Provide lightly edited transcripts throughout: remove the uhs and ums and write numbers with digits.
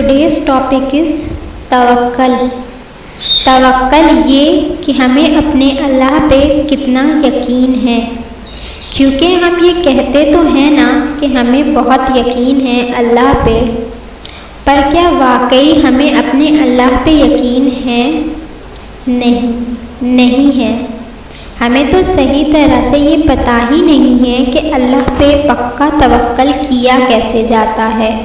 Today's topic is توکل. توکل یہ کہ ہمیں اپنے اللہ پہ کتنا یقین ہے، کیونکہ ہم یہ کہتے تو ہیں نا کہ ہمیں بہت یقین ہے اللہ پہ، پر کیا واقعی ہمیں اپنے اللہ پہ یقین ہے؟ نہیں ہے. ہمیں تو صحیح طرح سے یہ پتہ ہی نہیں ہے کہ اللہ پہ پکا توکل کیا کیسے جاتا ہے.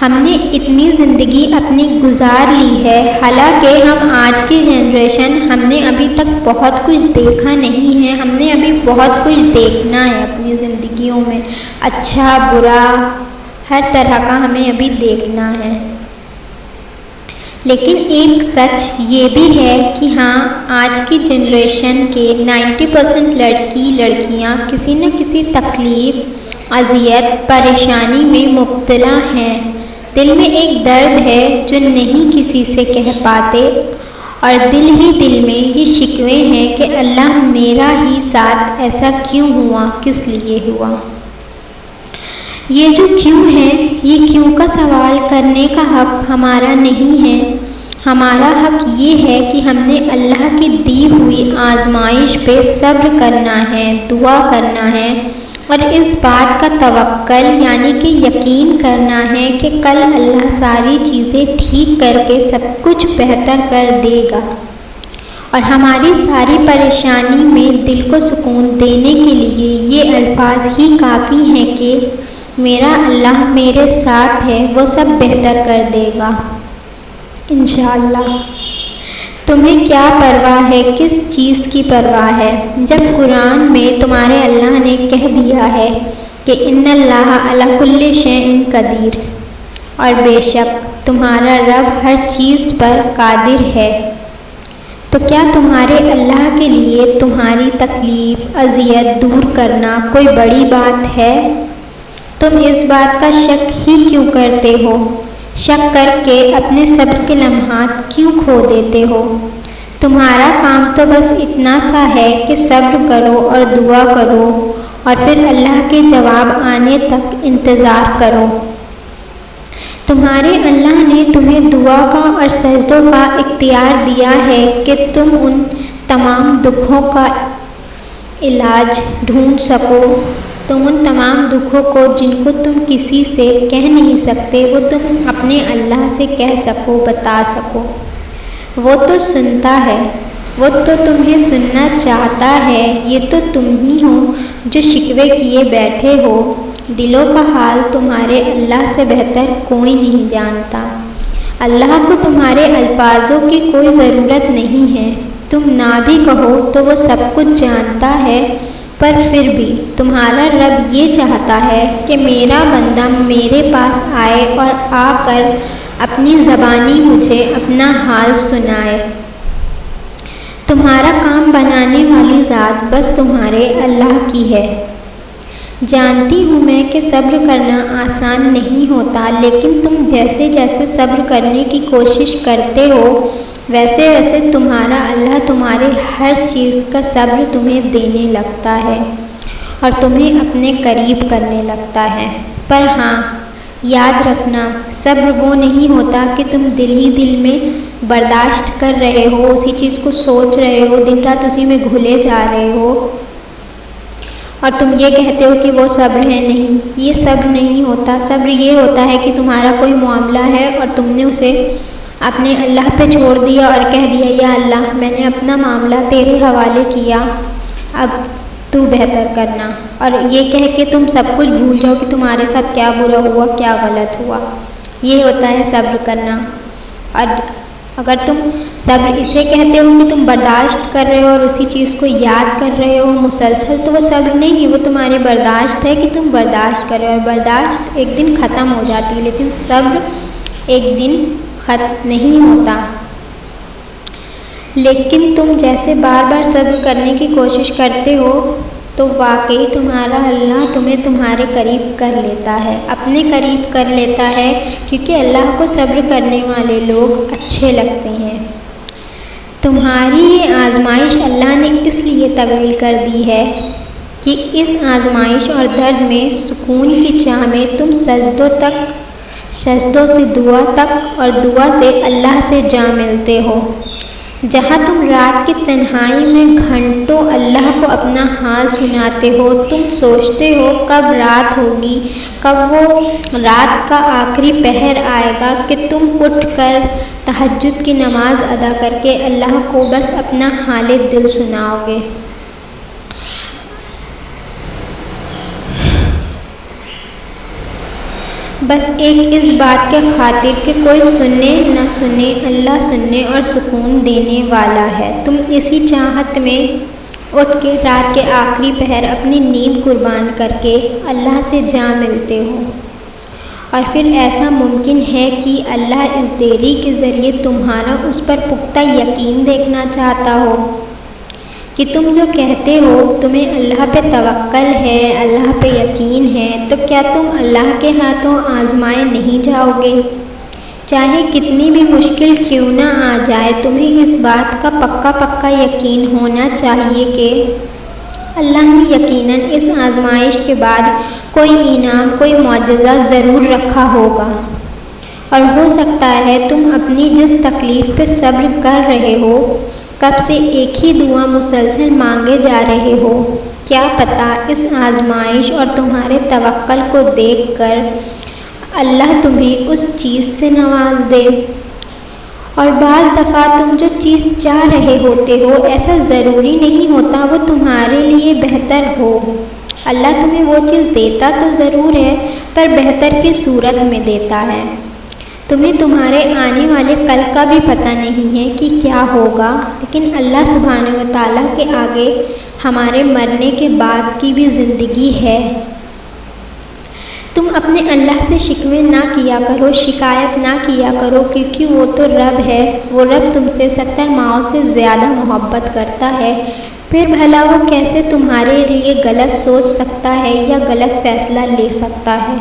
ہم نے اتنی زندگی اپنی گزار لی ہے، حالانکہ ہم آج کی جنریشن ہم نے ابھی تک بہت کچھ دیکھا نہیں ہے. ہم نے ابھی بہت کچھ دیکھنا ہے اپنی زندگیوں میں، اچھا برا ہر طرح کا ہمیں ابھی دیکھنا ہے. لیکن ایک سچ یہ بھی ہے کہ ہاں، آج کی جنریشن کے 90% لڑکیاں کسی نہ کسی تکلیف، اذیت، پریشانی میں مبتلا ہیں. دل میں ایک درد ہے جو نہیں کسی سے کہہ پاتے، اور دل ہی دل میں یہ شکوے ہیں کہ اللہ میرا ہی ساتھ ایسا کیوں ہوا، کس لیے ہوا. یہ جو کیوں ہے، یہ کیوں کا سوال کرنے کا حق ہمارا نہیں ہے. ہمارا حق یہ ہے کہ ہم نے اللہ کی دی ہوئی آزمائش پہ صبر کرنا ہے، دعا کرنا ہے، اور اس بات کا توکل یعنی کہ یقین کرنا ہے کہ کل اللہ ساری چیزیں ٹھیک کر کے سب کچھ بہتر کر دے گا. اور ہماری ساری پریشانی میں دل کو سکون دینے کے لیے یہ الفاظ ہی کافی ہیں کہ میرا اللہ میرے ساتھ ہے، وہ سب بہتر کر دے گا انشاءاللہ. تمہیں کیا پرواہ ہے، کس چیز کی پرواہ ہے، جب قرآن میں تمہارے اللہ نے کہہ دیا ہے کہ ان اللہ علی کل شیء قدیر، اور بے شک تمہارا رب ہر چیز پر قادر ہے. تو کیا تمہارے اللہ کے لیے تمہاری تکلیف، اذیت دور کرنا کوئی بڑی بات ہے؟ تم اس بات کا شک ہی کیوں کرتے ہو؟ شک کر کے اپنے صبر کے لمحات کیوں کھو دیتے ہو؟ تمہارا کام تو بس اتنا سا ہے کہ صبر کرو اور دعا کرو، اور پھر اللہ کے جواب آنے تک انتظار کرو. تمہارے اللہ نے تمہیں دعا کا اور سجدوں کا اختیار دیا ہے کہ تم ان تمام دکھوں کا علاج ڈھونڈ سکو. تم ان تمام دکھوں کو جن کو تم کسی سے کہہ نہیں سکتے، وہ تم اپنے اللہ سے کہہ سکو، بتا سکو. وہ تو سنتا ہے، وہ تو تمہیں سننا چاہتا ہے. یہ تو تم ہی ہو جو شکوے کیے بیٹھے ہو. دلوں کا حال تمہارے اللہ سے بہتر کوئی نہیں جانتا. اللہ کو تمہارے الفاظوں کی کوئی ضرورت نہیں ہے. تم نہ بھی کہو تو وہ سب کچھ جانتا ہے، پر پھر بھی تمہارا رب یہ چاہتا ہے کہ میرا بندہ میرے پاس آئے اور آ کر اپنی زبانی مجھے اپنا حال سنائے. تمہارا کام بنانے والی ذات بس تمہارے اللہ کی ہے. جانتی ہوں میں کہ صبر کرنا آسان نہیں ہوتا، لیکن تم جیسے جیسے صبر کرنے کی کوشش کرتے ہو، ویسے ویسے تمہارا اللہ تمہارے ہر چیز کا صبر تمہیں دینے لگتا ہے اور تمہیں اپنے قریب کرنے لگتا ہے. پر ہاں، یاد رکھنا، صبر وہ نہیں ہوتا کہ تم دل ہی دل میں برداشت کر رہے ہو، اسی چیز کو سوچ رہے ہو، دن رات اسی میں گھلے جا رہے ہو، اور تم یہ کہتے ہو کہ وہ صبر ہے. نہیں، یہ صبر نہیں ہوتا. صبر یہ ہوتا ہے کہ تمہارا کوئی معاملہ ہے اور تم نے اسے اپنے اللہ پہ چھوڑ دیا اور کہہ دیا، یا اللہ میں نے اپنا معاملہ تیرے حوالے کیا، اب تو بہتر کرنا. اور یہ کہہ کے تم سب کچھ بھول جاؤ کہ تمہارے ساتھ کیا برا ہوا، کیا غلط ہوا. یہ ہوتا ہے صبر کرنا. اور اگر تم صبر اسے کہتے ہو کہ تم برداشت کر رہے ہو اور اسی چیز کو یاد کر رہے ہو مسلسل، تو وہ صبر نہیں ہے، وہ تمہاری برداشت ہے کہ تم برداشت کر رہے ہو. اور برداشت ایک دن ختم ہو جاتی ہے، لیکن صبر ایک دن ختم نہیں ہوتا. لیکن تم جیسے بار بار صبر کرنے کی کوشش کرتے ہو، تو واقعی تمہارا اللہ تمہیں تمہارے قریب کر لیتا ہے، اپنے قریب کر لیتا ہے، کیونکہ اللہ کو صبر کرنے والے لوگ اچھے لگتے ہیں. تمہاری یہ آزمائش اللہ نے اس لیے طویل کر دی ہے کہ اس آزمائش اور درد میں سکون کی چاہ میں تم سجدوں سے دعا تک اور دعا سے اللہ سے جا ملتے ہو۔ جہاں تم رات کی تنہائی میں گھنٹوں اللہ کو اپنا حال سناتے ہو، تم سوچتے ہو کب رات ہوگی، کب وہ رات کا آخری پہر آئے گا کہ تم اٹھ کر تہجد کی نماز ادا کر کے اللہ کو بس اپنا حال دل سناؤ گے۔ بس ایک اس بات کے خاطر کہ کوئی سننے نہ سنے، اللہ سننے اور سکون دینے والا ہے۔ تم اسی چاہت میں اٹھ کے رات کے آخری پہر اپنی نیند قربان کر کے اللہ سے جا ملتے ہو، اور پھر ایسا ممکن ہے کہ اللہ اس دیری کے ذریعے تمہارا اس پر پختہ یقین دیکھنا چاہتا ہو کہ تم جو کہتے ہو تمہیں اللہ پہ توکل ہے، اللہ پہ یقین ہے، تو کیا تم اللہ کے ہاتھوں آزمائے نہیں جاؤ گے؟ چاہے کتنی بھی مشکل کیوں نہ آ جائے، تمہیں اس بات کا پکا یقین ہونا چاہیے کہ اللہ نے یقیناً اس آزمائش کے بعد کوئی انعام، کوئی معجزہ ضرور رکھا ہوگا۔ اور ہو سکتا ہے تم اپنی جس تکلیف پہ صبر کر رہے ہو، کب سے ایک ہی دعا مسلسل مانگے جا رہے ہو، کیا پتہ اس آزمائش اور تمہارے توکل کو دیکھ کر اللہ تمہیں اس چیز سے نواز دے۔ اور بعض دفعہ تم جو چیز چاہ رہے ہوتے ہو، ایسا ضروری نہیں ہوتا وہ تمہارے لیے بہتر ہو۔ اللہ تمہیں وہ چیز دیتا تو ضرور ہے، پر بہتر کی صورت میں دیتا ہے۔ تمہیں تمہارے آنے والے کل کا بھی پتہ نہیں ہے کہ کیا ہوگا، لیکن اللہ سبحانہ و تعالیٰ کے آگے ہمارے مرنے کے بعد کی بھی زندگی ہے۔ تم اپنے اللہ سے شکوے نہ کیا کرو، شکایت نہ کیا کرو، کیونکہ وہ تو رب ہے، وہ رب تم سے 70 ماؤں سے زیادہ محبت کرتا ہے۔ پھر بھلا وہ کیسے تمہارے لیے غلط سوچ سکتا ہے یا غلط فیصلہ لے سکتا ہے؟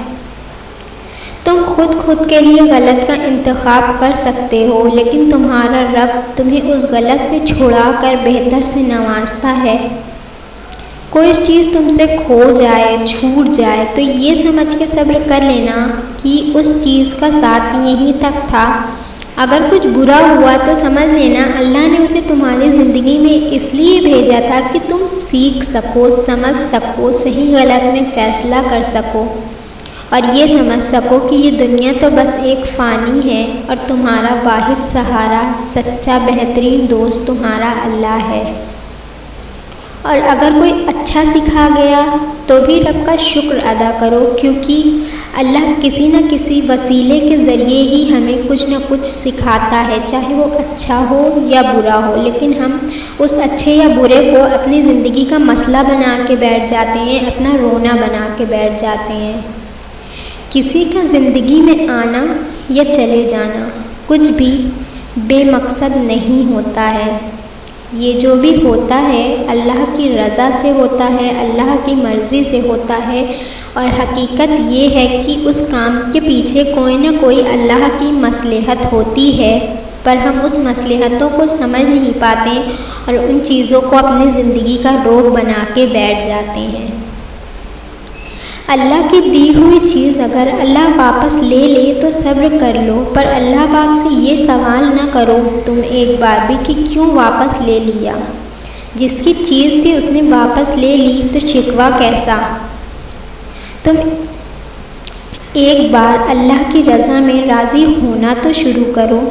تم خود کے لیے غلط کا انتخاب کر سکتے ہو، لیکن تمہارا رب تمہیں اس غلط سے چھڑا کر بہتر سے نوازتا ہے۔ کوئی چیز تم سے کھو جائے، چھوٹ جائے تو یہ سمجھ کے صبر کر لینا کہ اس چیز کا ساتھ یہیں تک تھا۔ اگر کچھ برا ہوا تو سمجھ لینا اللہ نے اسے تمہاری زندگی میں اس لیے بھیجا تھا کہ تم سیکھ سکو، سمجھ سکو، صحیح غلط میں فیصلہ کر سکو، اور یہ سمجھ سکو کہ یہ دنیا تو بس ایک فانی ہے اور تمہارا واحد سہارا، سچا بہترین دوست تمہارا اللہ ہے۔ اور اگر کوئی اچھا سکھا گیا تو بھی رب کا شکر ادا کرو، کیونکہ اللہ کسی نہ کسی وسیلے کے ذریعے ہی ہمیں کچھ نہ کچھ سکھاتا ہے، چاہے وہ اچھا ہو یا برا ہو، لیکن ہم اس اچھے یا برے کو اپنی زندگی کا مسئلہ بنا کے بیٹھ جاتے ہیں، اپنا رونا بنا کے بیٹھ جاتے ہیں۔ کسی کا زندگی میں آنا یا چلے جانا کچھ بھی بے مقصد نہیں ہوتا ہے۔ یہ جو بھی ہوتا ہے اللہ کی رضا سے ہوتا ہے، اللہ کی مرضی سے ہوتا ہے، اور حقیقت یہ ہے کہ اس کام کے پیچھے کوئی نہ کوئی اللہ کی مصلحت ہوتی ہے، پر ہم اس مصلحتوں کو سمجھ نہیں پاتے اور ان چیزوں کو اپنی زندگی کا روگ بنا کے بیٹھ جاتے ہیں۔ اللہ کی دی ہوئی چیز اگر اللہ واپس لے لے تو صبر کر لو، پر اللہ پاک سے یہ سوال نہ کرو تم ایک بار بھی کہ کیوں واپس لے لیا۔ جس کی چیز تھی اس نے واپس لے لی تو شکوہ کیسا؟ تم ایک بار اللہ کی رضا میں راضی ہونا تو شروع کرو۔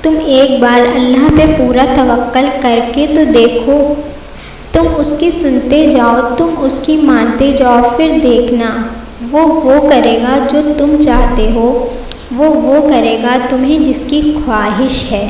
تم ایک بار اللہ پہ پورا توکل کر کے تو دیکھو۔ تم اس کی سنتے جاؤ، تم اس کی مانتے جاؤ، پھر دیکھنا وہ کرے گا جو تم چاہتے ہو، وہ کرے گا تمہیں جس کی خواہش ہے۔